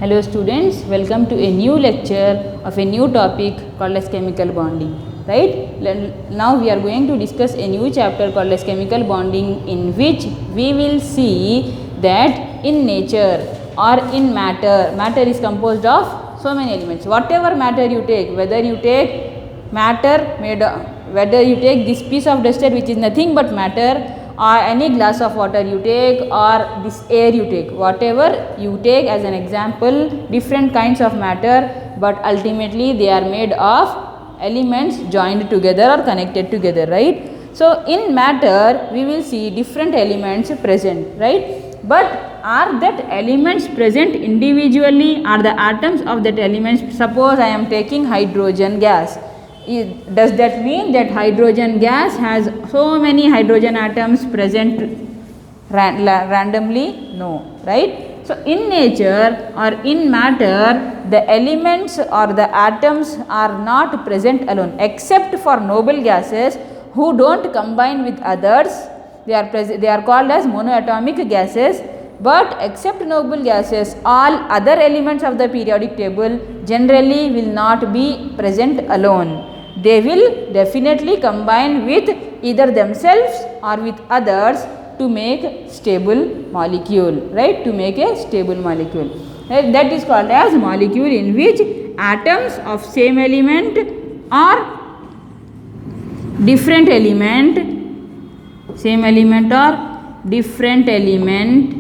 Hello students, welcome to a new lecture of a new topic called as chemical bonding. Right? Now we are going to discuss a new chapter called as chemical bonding, in which we will see that in nature or in matter is composed of so many elements. Whatever matter you take, whether you take matter made of, whether you take this piece of duster which is nothing but matter, or any glass of water you take, or this air you take, whatever you take as an example, different kinds of matter, but ultimately they are made of elements joined together or connected together, right. So in matter we will see different elements present, right, but are that elements present individually? Are the atoms of that elements? Suppose I am taking hydrogen gas. Does that mean that hydrogen gas has so many hydrogen atoms present randomly? No, right. So in nature or in matter, the elements or the atoms are not present alone, except for noble gases who don't combine with others. They are called as monoatomic gases. But except noble gases, all other elements of the periodic table generally will not be present alone. They will definitely combine with either themselves or with others to make stable molecule, right, to make a stable molecule. Right? That is called as molecule in which atoms of same element or different element, same element or different element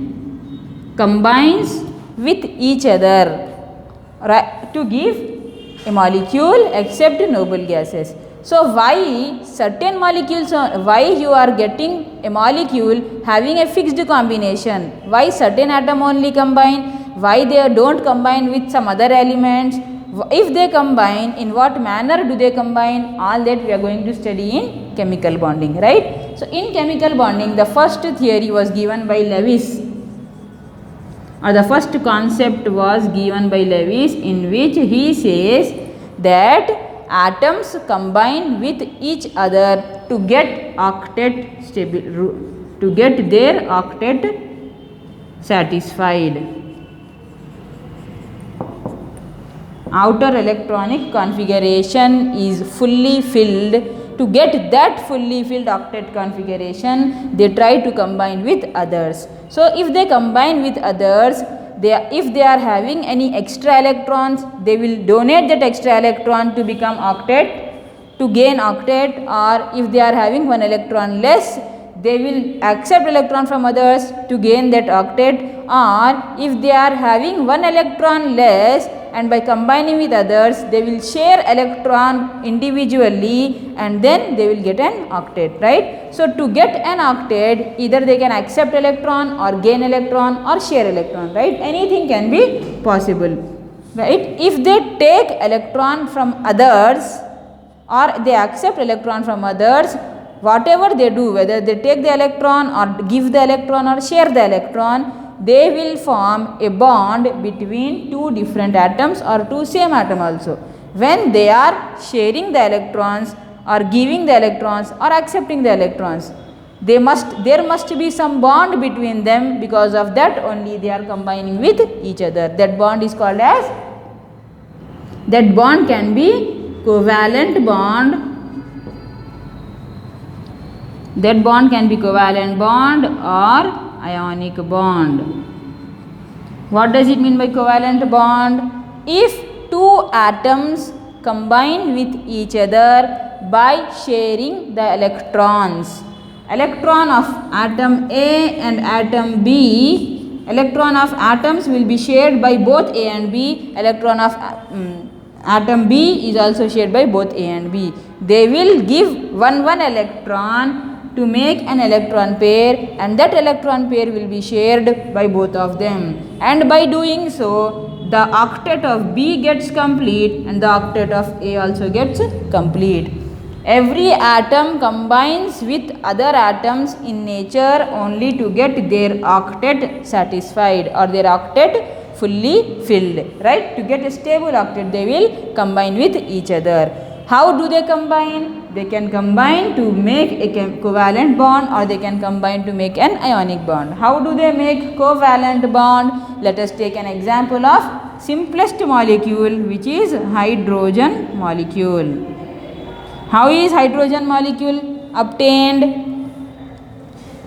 combines with each other, right, to give a molecule except noble gases. So why certain molecules, why you are getting a molecule having a fixed combination? Why certain atom only combine? Why they don't combine with some other elements? If they combine, in what manner do they combine? All that we are going to study in chemical bonding, right. So in chemical bonding, the first theory was given by Lewis, or the first concept was given by Lewis, in which he says that atoms combine with each other to get octet stable, to get their octet satisfied. Outer electronic configuration is fully filled. To get that fully filled octet configuration, they try to combine with others. So if they combine with others, if they are having any extra electrons, they will donate that extra electron to become octet, to gain octet, or if they are having one electron less, they will accept electron from others to gain that octet, or if they are having one electron less and by combining with others, they will share electron individually and then they will get an octet, right. So to get an octet, either they can accept electron or gain electron or share electron, right. Anything can be possible, right. If they take electron from others or they accept electron from others, whatever they do, whether they take the electron or give the electron or share the electron, they will form a bond between two different atoms or two same atom also, when they are sharing the electrons or giving the electrons or accepting the electrons. There must be some bond between them, because of that only they are combining with each other. That bond is called as, that bond can be covalent bond. That bond can be covalent bond or ionic bond. What does it mean by covalent bond? If two atoms combine with each other by sharing the electrons, electron of atom A and atom B, electron of atoms will be shared by both A and B, electron of atom B is also shared by both A and B. They will give one electron to make an electron pair, and that electron pair will be shared by both of them, and by doing so the octet of B gets complete and the octet of A also gets complete. Every atom combines with other atoms in nature only to get their octet satisfied or their octet fully filled, right. To get a stable octet, they will combine with each other. How do they combine? They can combine to make a covalent bond, or they can combine to make an ionic bond. How do they make covalent bond? Let us take an example of simplest molecule, which is hydrogen molecule. How is hydrogen molecule obtained?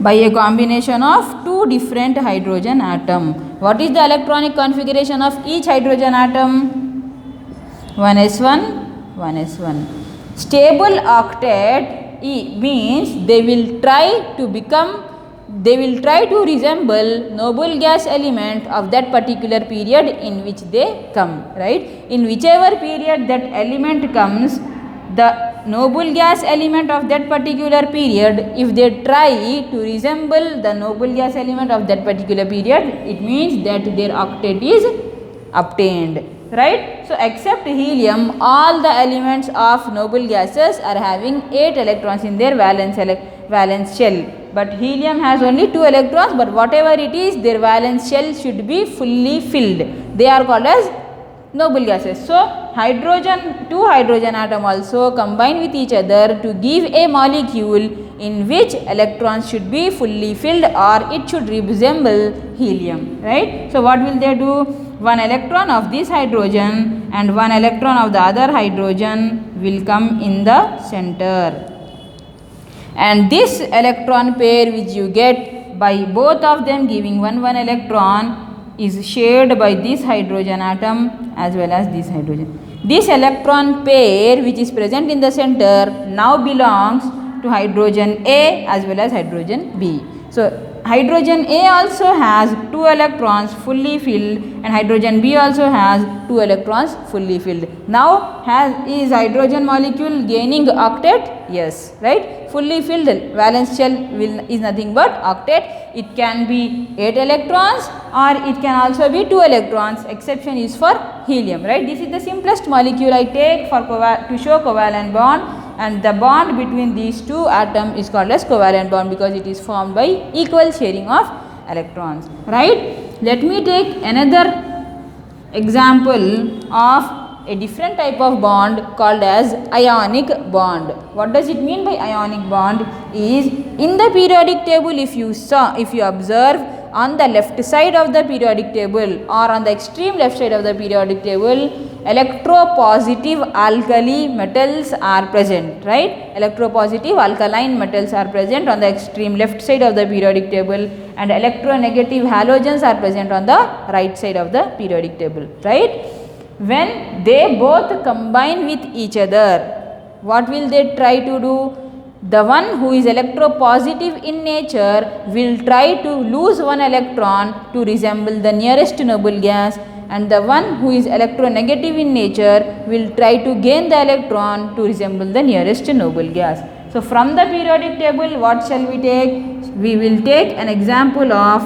By a combination of two different hydrogen atom. What is the electronic configuration of each hydrogen atom? 1s1, 1s1. Stable octet means they will try to resemble noble gas element of that particular period in which they come, right? In whichever period that element comes, the noble gas element of that particular period, if they try to resemble the noble gas element of that particular period, it means that their octet is obtained, right? So except helium, all the elements of noble gases are having 8 electrons in their valence shell, but helium has only 2 electrons, but whatever it is, their valence shell should be fully filled. They are called as noble gases. So two hydrogen atom also combine with each other to give a molecule in which electrons should be fully filled, or it should resemble helium, right? So what will they do? One electron of this hydrogen and one electron of the other hydrogen will come in the center, and this electron pair which you get by both of them giving one electron is shared by this hydrogen atom as well as this hydrogen. This electron pair which is present in the center now belongs to hydrogen A as well as hydrogen B. So hydrogen A also has 2 electrons fully filled, and hydrogen B also has 2 electrons fully filled. Now is hydrogen molecule gaining octet? Yes, right? Fully filled valence shell is nothing but octet. It can be 8 electrons or it can also be 2 electrons. Exception is for helium, right? This is the simplest molecule I take for to show covalent bond, and the bond between these two atoms is called as covalent bond because it is formed by equal sharing of electrons, right? Let me take another example of a different type of bond called as ionic bond. What does it mean by ionic bond? Is in the periodic table, if you observe on the left side of the periodic table or on the extreme left side of the periodic table, electropositive alkali metals are present, right? Electropositive alkaline metals are present on the extreme left side of the periodic table, and electronegative halogens are present on the right side of the periodic table, right? When they both combine with each other, what will they try to do? The one who is electropositive in nature will try to lose one electron to resemble the nearest noble gas, and the one who is electronegative in nature will try to gain the electron to resemble the nearest noble gas. So from the periodic table, what shall we take? We will take an example of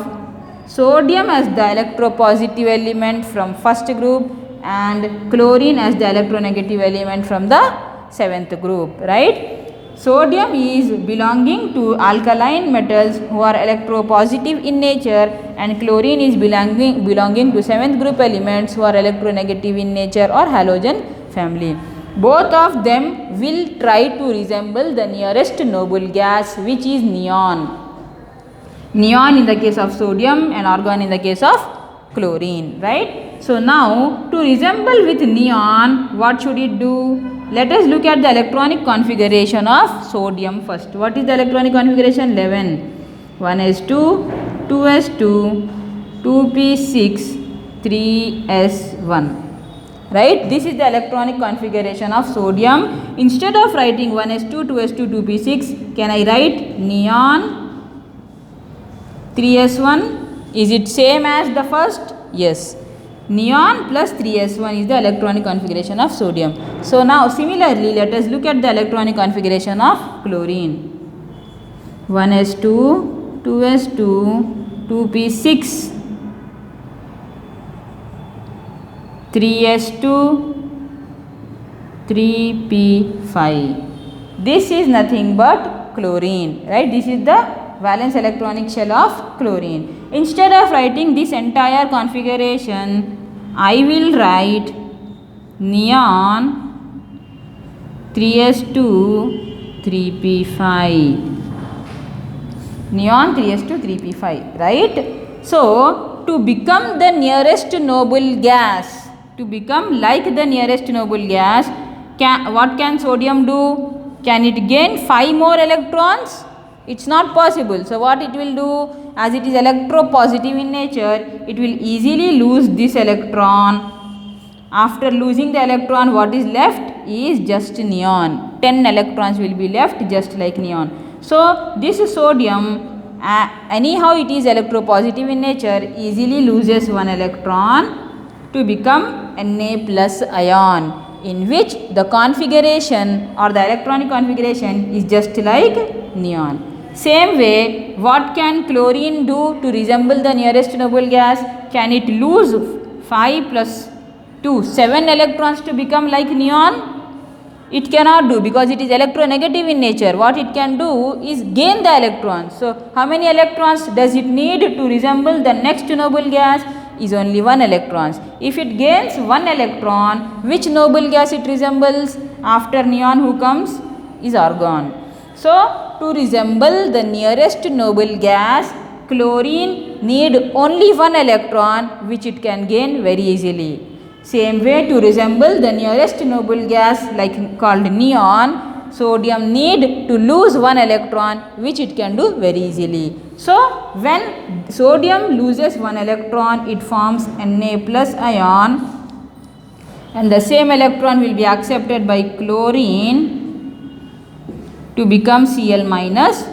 sodium as the electropositive element from first group and chlorine as the electronegative element from the 7th group, right? Sodium is belonging to alkaline metals who are electropositive in nature, and chlorine is belonging to 7th group elements who are electronegative in nature or halogen family. Both of them will try to resemble the nearest noble gas, which is neon. Neon in the case of sodium and argon in the case of chlorine, right? So now to resemble with neon, what should it do? Let us look at the electronic configuration of sodium first. What is the electronic configuration? 11. 1s2, 2s2, 2p6, 3s1. Right? This is the electronic configuration of sodium. Instead of writing 1s2, 2s2, 2p6, can I write neon 3s1? Is it same as the first? Yes. Neon plus 3s1 is the electronic configuration of sodium. So now similarly, let us look at the electronic configuration of chlorine. 1s2, 2s2, 2p6, 3s2, 3p5. This is nothing but chlorine, right? This is the valence electronic shell of chlorine. Instead of writing this entire configuration, I will write neon 3s2 3p5. Neon 3s2 3p5, right? So to become the nearest noble gas, to become like the nearest noble gas, what can sodium do? Can it gain 5 more electrons? It's not possible. So what it will do, as it is electropositive in nature, it will easily lose this electron. After losing the electron, what is left is just neon. 10 electrons will be left, just like neon. So this sodium, anyhow it is electropositive in nature, easily loses 1 electron to become Na plus ion, in which the configuration or the electronic configuration is just like neon. Same way, what can chlorine do to resemble the nearest noble gas? Can it lose 5 plus 2, 7 electrons to become like neon? It cannot do, because it is electronegative in nature. What it can do is gain the electrons. So how many electrons does it need to resemble the next noble gas? Is only 1 electron. If it gains 1 electron, which noble gas it resembles? After neon, who comes? Is argon. So to resemble the nearest noble gas, chlorine need only 1 electron, which it can gain very easily. Same way, to resemble the nearest noble gas called neon, sodium need to lose 1 electron, which it can do very easily. So when sodium loses 1 electron, it forms Na plus ion, and the same electron will be accepted by chlorine to become Cl minus.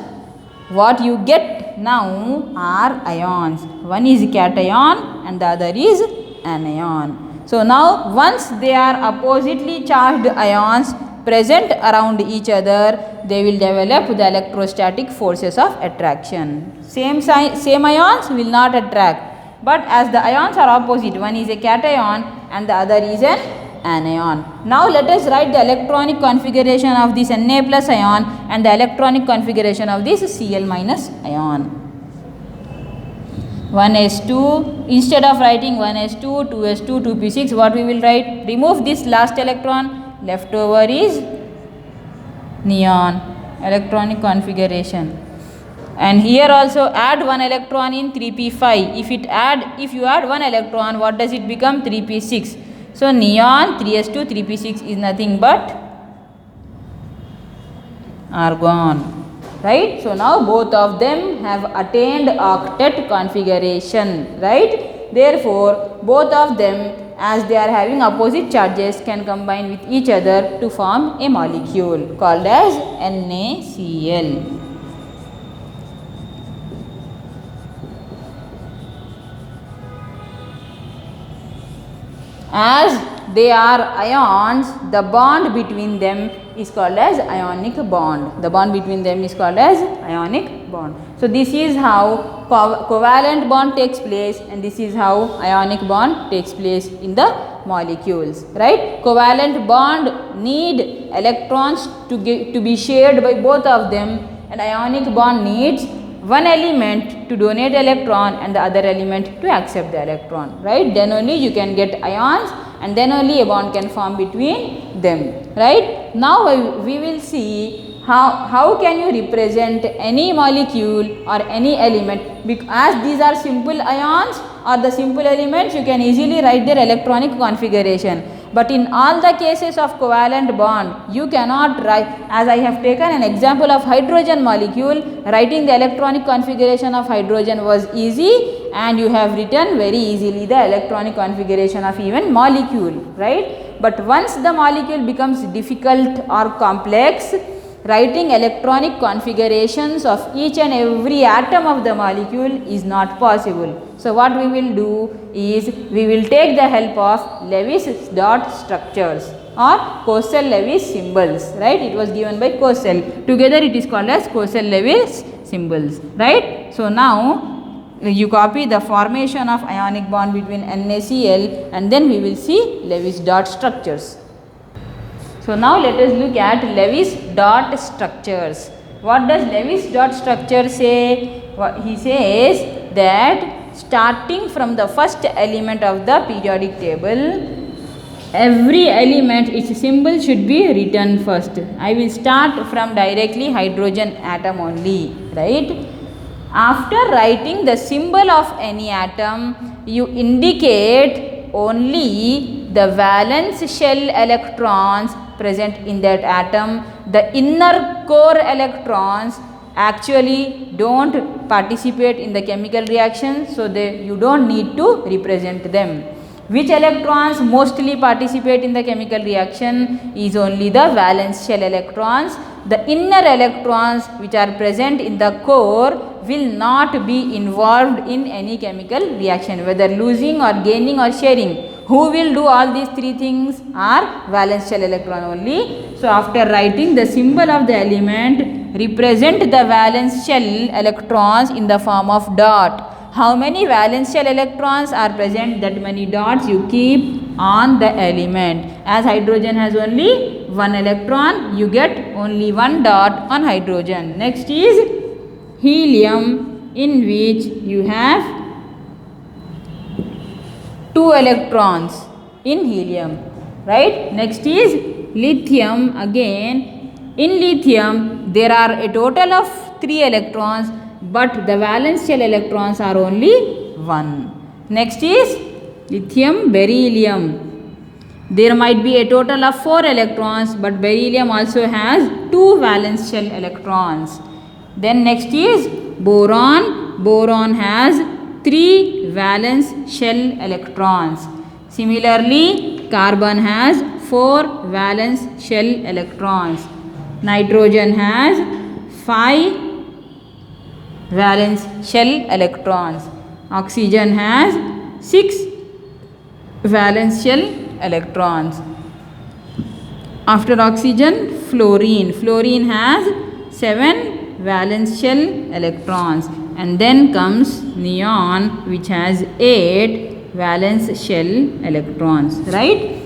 What you get now are ions. One is cation and the other is anion. So now once they are oppositely charged ions present around each other, they will develop the electrostatic forces of attraction. Same ions will not attract, but as the ions are opposite, one is a cation and the other is an anion. Now let us write the electronic configuration of this Na plus ion and the electronic configuration of this Cl minus ion. 1s2, instead of writing 1s2, 2s2, 2p6, what we will write? Remove this last electron, left over is neon. Electronic configuration. And here also add 1 electron in 3p5. If you add 1 electron, what does it become? 3p6. So neon 3s2 3p6 is nothing but argon. Right? So now both of them have attained octet configuration. Right? Therefore, both of them, as they are having opposite charges, can combine with each other to form a molecule called as NaCl. As they are ions, the bond between them is called as ionic bond. The bond between them is called as ionic bond. So this is how covalent bond takes place, and this is how ionic bond takes place in the molecules. Right? Covalent bond need electrons to be shared by both of them, and ionic bond needs one element to donate electron and the other element to accept the electron. Right? Then only you can get ions, and then only a bond can form between them. Right? Now we will see how can you represent any molecule or any element. As these are simple ions or the simple elements, you can easily write their electronic configuration. But in all the cases of covalent bond, you cannot write. As I have taken an example of hydrogen molecule, writing the electronic configuration of hydrogen was easy, and you have written very easily the electronic configuration of even molecule, right? But once the molecule becomes difficult or complex, writing electronic configurations of each and every atom of the molecule is not possible. So what we will do is, we will take the help of Lewis dot structures or Kossel-Lewis symbols, right? It was given by Kossel. Together it is called as Kossel-Lewis symbols, right? So now you copy the formation of ionic bond between NaCl, and then we will see Lewis dot structures. So now let us look at Lewis dot structures. What does Lewis dot structure say? He says that starting from the first element of the periodic table, every element, its symbol should be written first. I will start from directly hydrogen atom only, right? After writing the symbol of any atom, you indicate only the valence shell electrons present in that atom. The inner core electrons actually don't participate in the chemical reaction, so you don't need to represent them. Which electrons mostly participate in the chemical reaction is only the valence shell electrons. The inner electrons which are present in the core will not be involved in any chemical reaction, whether losing or gaining or sharing. Who will do all these three things are valence shell electron only. So after writing the symbol of the element, represent the valence shell electrons in the form of dot. How many valence shell electrons are present, that many dots you keep on the element. As hydrogen has only one electron, you get only one dot on hydrogen. Next is helium, in which you have 2 electrons in helium, right? Next is lithium. Again, in lithium there are a total of 3 electrons, but the valence shell electrons are only 1. Next is lithium beryllium. There might be a total of 4 electrons, but beryllium also has 2 valence shell electrons. Then next is boron. Boron has 3 valence shell electrons. Similarly, carbon has 4 valence shell electrons. Nitrogen has 5 valence shell electrons. Oxygen has 6 valence shell electrons. After oxygen, fluorine. Fluorine has 7 valence shell electrons. And then comes neon, which has 8 valence shell electrons, right?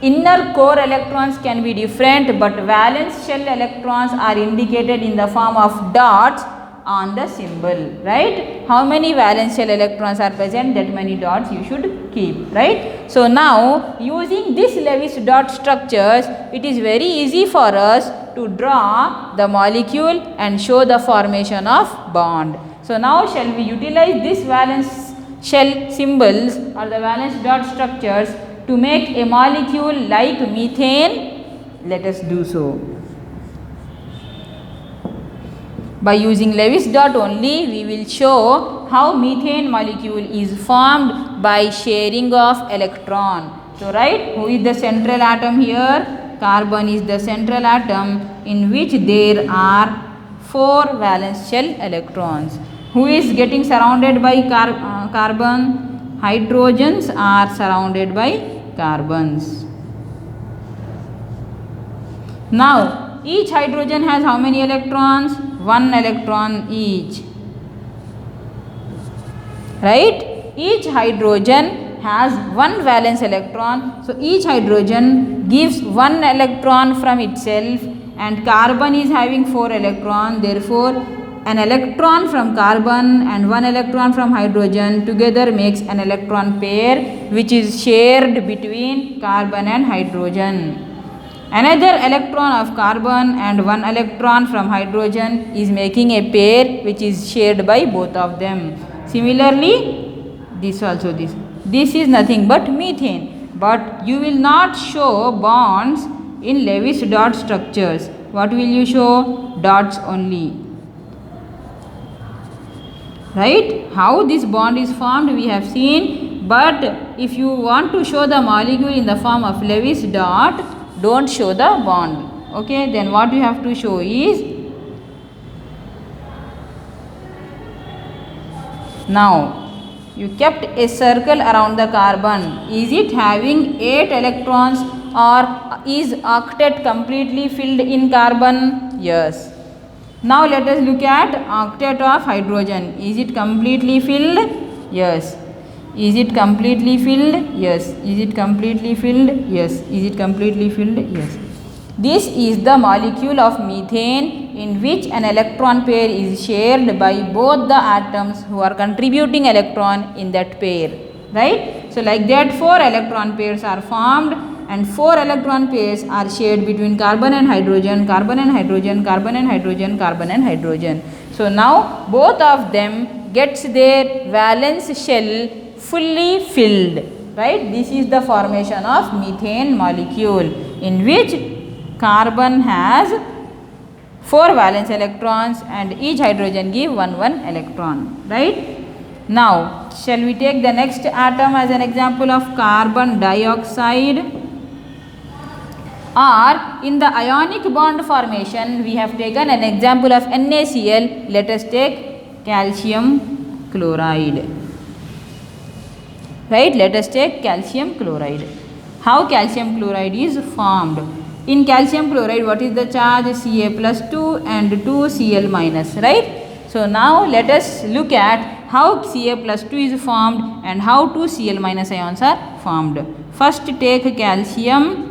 Inner core electrons can be different, but valence shell electrons are indicated in the form of dots on the symbol, right? How many valence shell electrons are present, that many dots you should keep, right? So now, using this Lewis dot structures, it is very easy for us to draw the molecule and show the formation of bond. So now, shall we utilize this valence shell symbols or the valence dot structures to make a molecule like methane? Let us do so. By using Lewis dot only, we will show how methane molecule is formed by sharing of electron. So, right, who is the central atom here? Carbon is the central atom, in which there are 4 valence shell electrons. Who is getting surrounded by carbon? Hydrogens are surrounded by carbons. Now, each hydrogen has how many electrons? 1 electron each, right? Each hydrogen has 1 valence electron. So, each hydrogen gives 1 electron from itself, and carbon is having 4 electrons. Therefore, an electron from carbon and 1 electron from hydrogen together makes an electron pair, which is shared between carbon and hydrogen. Another electron of carbon and 1 electron from hydrogen is making a pair which is shared by both of them. Similarly, this also this is nothing but methane, but you will not show bonds in Lewis dot structures. What will you show? Dots only, right? How this bond is formed we have seen, but if you want to show the molecule in the form of Lewis dot, don't show the bond. Okay, then what you have to show is, now you kept a circle around the carbon. Is it having 8 electrons, or is octet completely filled in carbon? Yes. Now let us look at octet of hydrogen. Is it completely filled? Yes. Is it completely filled? Yes. Is it completely filled? Yes. Is it completely filled? Yes. This is the molecule of methane, in which an electron pair is shared by both the atoms who are contributing electron in that pair, right? So, like that 4 electron pairs are formed, and 4 electron pairs are shared between carbon and hydrogen, carbon and hydrogen, carbon and hydrogen, carbon and hydrogen. So now both of them gets their valence shell fully filled, right? This is the formation of methane molecule, in which carbon has 4 valence electrons and each hydrogen give 1 electron, right? Now shall we take the next atom as an example of carbon dioxide? Or in the ionic bond formation we have taken an example of NaCl. Let us take calcium chloride, right? Let us take calcium chloride. How calcium chloride is formed? In calcium chloride, what is the charge? Ca+2 and 2Cl minus, right? So now let us look at how Ca+2 is formed and how 2Cl minus ions are formed. First take calcium.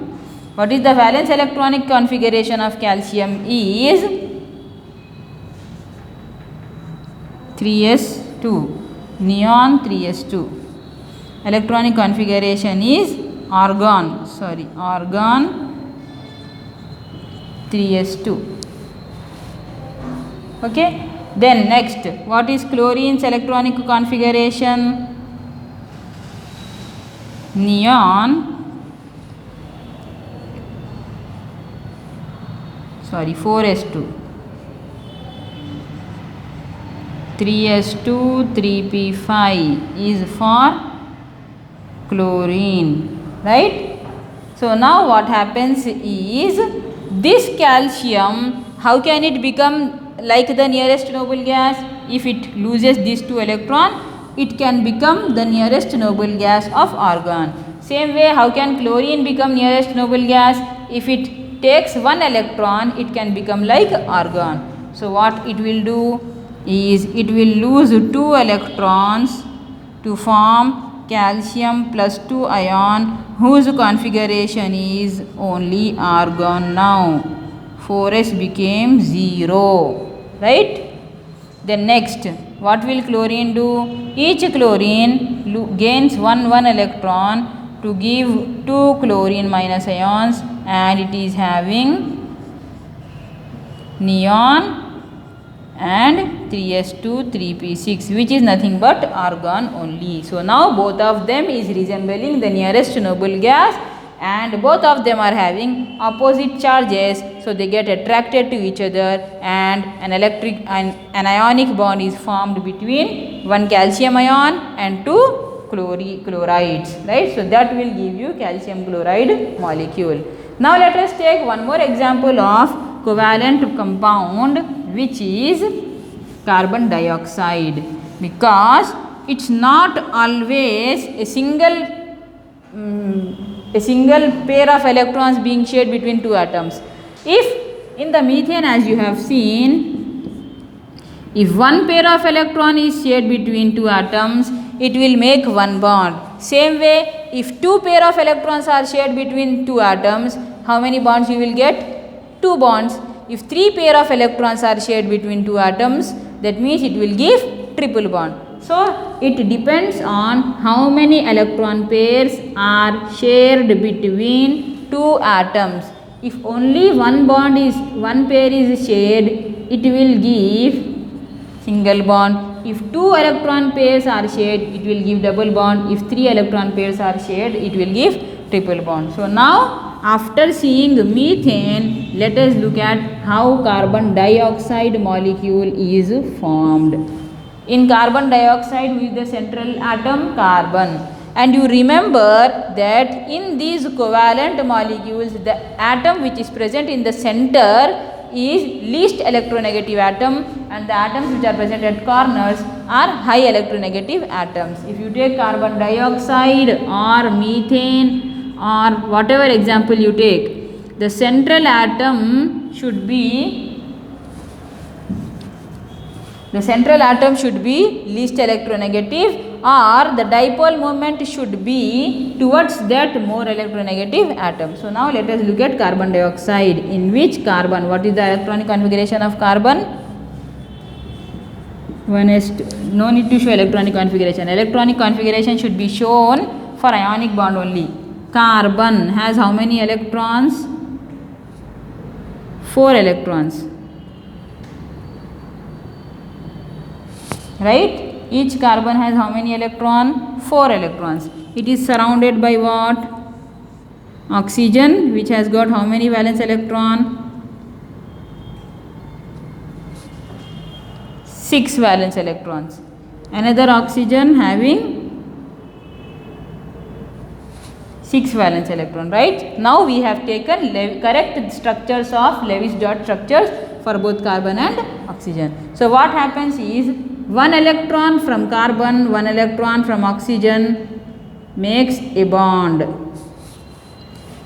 What is the valence electronic configuration of calcium? Is 3s2, neon 3s2. Electronic configuration is argon 3s2. Okay. Then next, what is chlorine's electronic configuration? Neon 4s2, 3s2, 3p5 is for chlorine, right? So now what happens is, this calcium, how can it become like the nearest noble gas? If it loses these 2 electrons, it can become the nearest noble gas of argon. Same way, how can chlorine become nearest noble gas? If it takes 1 electron, it can become like argon. So what it will do is, it will lose 2 electrons to form calcium +2 ion, whose configuration is only argon now. 4s became 0. Right? Then next, what will chlorine do? Each chlorine gains 1 electron to give 2 chlorine minus ions, and it is having neon and 3s2, 3p6, which is nothing but argon only. So now both of them is resembling the nearest noble gas, and both of them are having opposite charges, so they get attracted to each other, and an ionic bond is formed between 1 calcium ion and 2 chlorides, right? So that will give you calcium chloride molecule. Now let us take one more example of covalent compound, which is carbon dioxide, because it's not always a single pair of electrons being shared between 2 atoms. If in the methane, as you have seen, if 1 pair of electron is shared between 2 atoms, it will make 1 bond. Same way, if 2 pair of electrons are shared between 2 atoms, how many bonds you will get? 2 bonds. If 3 pair of electrons are shared between 2 atoms, that means it will give triple bond. So it depends on how many electron pairs are shared between 2 atoms. If only one pair is shared, it will give single bond. If 2 electron pairs are shared, it will give double bond. If 3 electron pairs are shared, it will give triple bond. So now after seeing methane, let us look at how carbon dioxide molecule is formed. In carbon dioxide, who is the central atom? Carbon. And you remember that in these covalent molecules, the atom which is present in the center is least electronegative atom, and the atoms which are present at corners are high electronegative atoms. If you take carbon dioxide or methane or whatever example you take, the central atom should be least electronegative, or the dipole moment should be towards that more electronegative atom. So now let us look at carbon dioxide, in which carbon, what is the electronic configuration of carbon? 1s2. No need to show electronic configuration. Electronic configuration should be shown for ionic bond only. carbon has how many electrons? 4 electrons. Right? Each carbon has how many electrons? 4 electrons. It is surrounded by what? Oxygen, which has got how many valence electron? 6 valence electrons. Another oxygen having 6 valence electron, right? Now we have taken correct structures of Lewis dot structures for both carbon and oxygen. So what happens is, one electron from carbon, one electron from oxygen makes a bond.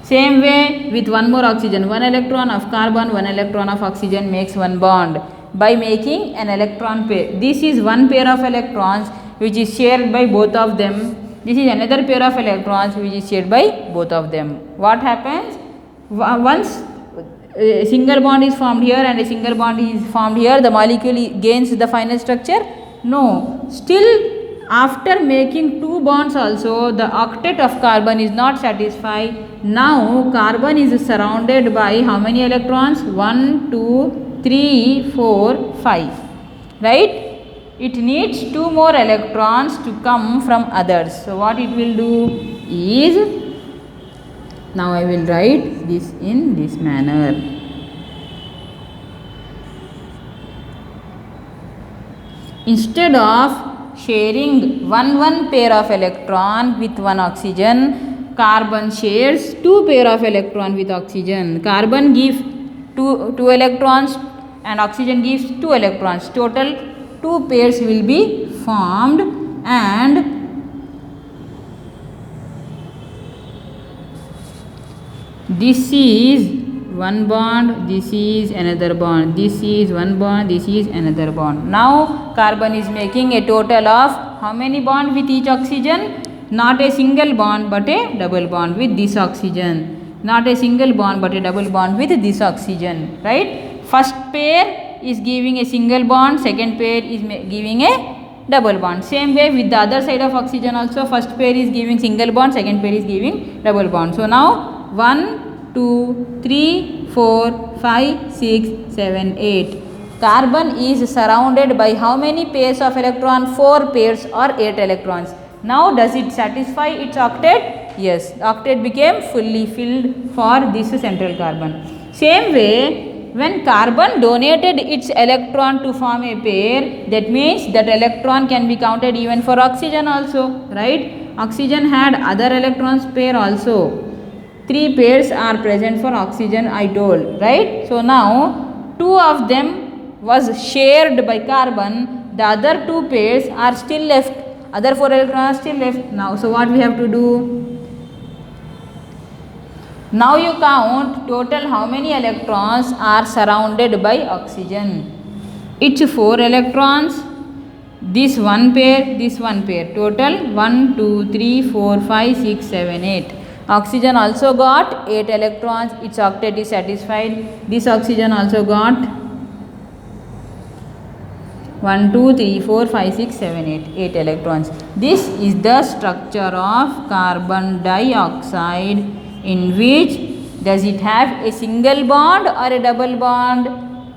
Same way with one more oxygen, one electron of carbon, one electron of oxygen makes one bond by making an electron pair. This is one pair of electrons which is shared by both of them. This is another pair of electrons which is shared by both of them. What happens? Once a single bond is formed here and a single bond is formed here, the molecule gains the final structure? No. Still, after making two bonds also, the octet of carbon is not satisfied. Now, carbon is surrounded by how many electrons? 1, 2, 3, 4, 5. Right? It needs 2 more electrons to come from others. So, what it will do is, now I will write this in this manner. Instead of sharing one pair of electron with one oxygen, carbon shares 2 pair of electron with oxygen. Carbon gives 2 electrons and oxygen gives 2 electrons. Total 2 pairs will be formed, and this is one bond, this is another bond, this is one bond, this is another bond. Now carbon is making a total of how many bonds with each oxygen? Not a single bond but a double bond with this oxygen. Not a single bond but a double bond with this oxygen. Right? First pair is giving a single bond, second pair is giving a double bond. Same way with the other side of oxygen also, first pair is giving single bond, second pair is giving double bond. So now 1, 2, 3, 4, 5, 6, 7, 8. Carbon is surrounded by how many pairs of electron? 4 pairs or 8 electrons. Now does it satisfy its octet? Yes, the octet became fully filled for this central carbon. Same way, when carbon donated its electron to form a pair, that means that electron can be counted even for oxygen also, right? Oxygen had other electrons pair also. 3 pairs are present for oxygen, I told, right? So now 2 of them was shared by carbon, the other 2 pairs are still left, other 4 electrons are still left. Now, so what we have to do? Now you count total how many electrons are surrounded by oxygen. It's 4 electrons, this one pair, this one pair. Total 1, 2, 3, 4, 5, 6, 7, 8. Oxygen also got 8 electrons, its octet is satisfied. This oxygen also got 1, 2, 3, 4, 5, 6, 7, 8. 8 electrons. This is the structure of carbon dioxide, in which does it have a single bond or a double bond?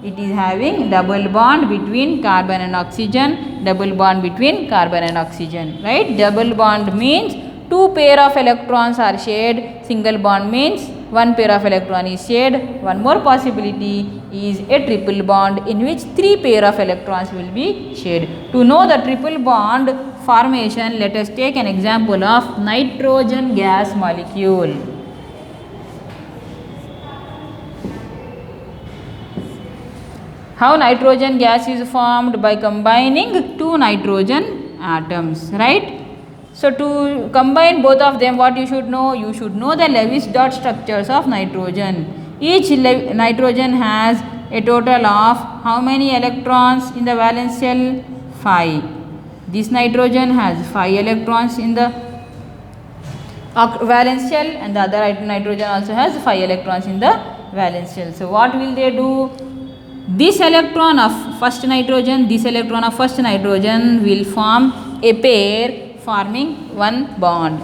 It is having double bond between carbon and oxygen, double bond between carbon and oxygen, right? Double bond means 2 pair of electrons are shared, single bond means 1 pair of electron is shared. One more possibility is a triple bond, in which 3 pair of electrons will be shared. To know the triple bond formation, let us take an example of nitrogen gas molecule. How nitrogen gas is formed? By combining 2 nitrogen atoms, right? So to combine both of them, what you should know? You should know the Lewis dot structures of nitrogen. Each nitrogen has a total of how many electrons in the valence shell? 5. This nitrogen has 5 electrons in the valence shell, and the other nitrogen also has 5 electrons in the valence shell. So what will they do? This electron of first nitrogen, this electron of first nitrogen will form a pair forming one bond.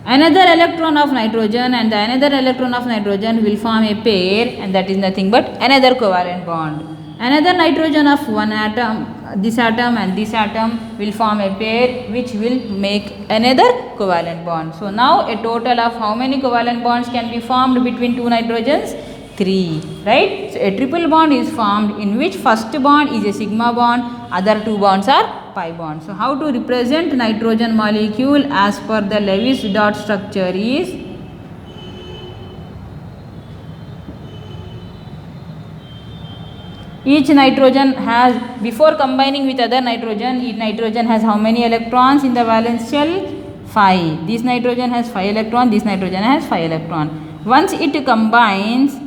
another electron of nitrogen and the another electron of nitrogen will form a pair, and that is nothing but another covalent bond. Another nitrogen of one atom, this atom and this atom will form a pair which will make another covalent bond. So now a total of how many covalent bonds can be formed between two nitrogens? 3, right? So a triple bond is formed in which first bond is a sigma bond, other two bonds are pi bonds. So how to represent nitrogen molecule as per the Lewis dot structure is, each nitrogen has, before combining with other nitrogen, each nitrogen has how many electrons in the valence shell? 5. This nitrogen has 5 electron, this nitrogen has 5 electron. Once it combines,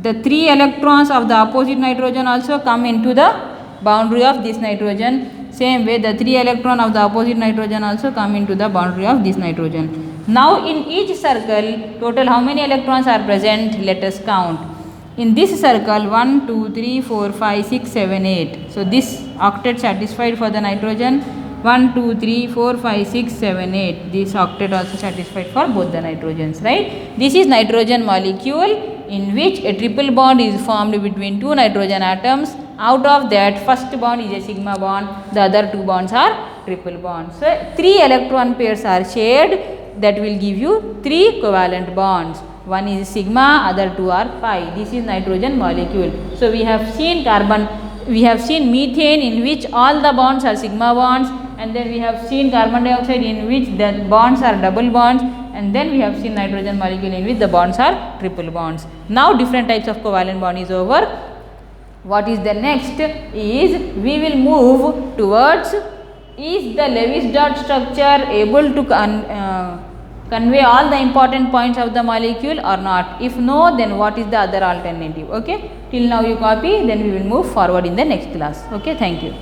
the 3 electrons of the opposite nitrogen also come into the boundary of this nitrogen. Same way the 3 electron of the opposite nitrogen also come into the boundary of this nitrogen. Now in each circle, total how many electrons are present? Let us count. In this circle 1, 2, 3, 4, 5, 6, 7, 8. So this octet satisfied for the nitrogen. 1, 2, 3, 4, 5, 6, 7, 8. This octet also satisfied for both the nitrogens, right? This is nitrogen molecule in which a triple bond is formed between two nitrogen atoms. Out of that, first bond is a sigma bond, the other two bonds are triple bonds. So 3 electron pairs are shared, that will give you 3 covalent bonds. One is sigma, other two are pi. This is nitrogen molecule. So we have seen methane in which all the bonds are sigma bonds, and then we have seen carbon dioxide in which the bonds are double bonds, and then we have seen nitrogen molecule in which the bonds are triple bonds. Now different types of covalent bond is over. What is the next is, we will move towards, is the Lewis dot structure able to convey all the important points of the molecule or not? If no, then what is the other alternative? Okay, till now you copy, then we will move forward in the next class. Okay, thank you.